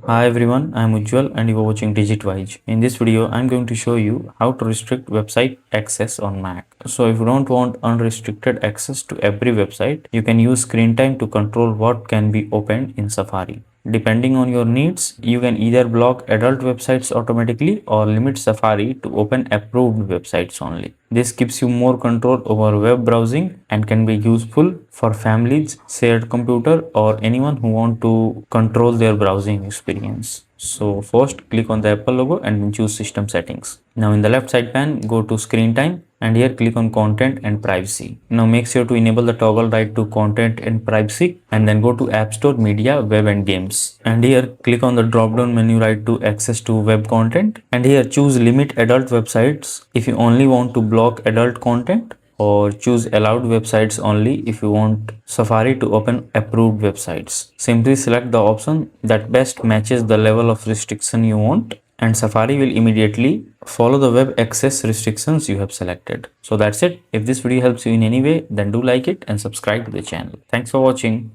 Hi everyone, I am Ujjwal and you are watching DigitWise. In this video, I am going to show you how to restrict website access on Mac. So if you don't want unrestricted access to every website, you can use screen time to control what can be opened in Safari. Depending on your needs, you can either block adult websites automatically or limit Safari to open approved websites only. This gives you more control over web browsing and can be useful for families, shared computer, or anyone who want to control their browsing experience. So first click on the Apple logo and then choose system settings. Now in the left side pane, go to screen time and here click on content and privacy. Now make sure to enable the toggle right to content and privacy and then go to App Store, media, web and games. And here click on the drop down menu right to access to web content and here choose limit adult websites if you only want to block adult content, or choose allowed websites only if you want Safari to open approved websites. Simply select the option that best matches the level of restriction you want and Safari will immediately follow the web access restrictions you have selected. So that's it. If this video helps you in any way, then do like it and subscribe to the channel. Thanks for watching.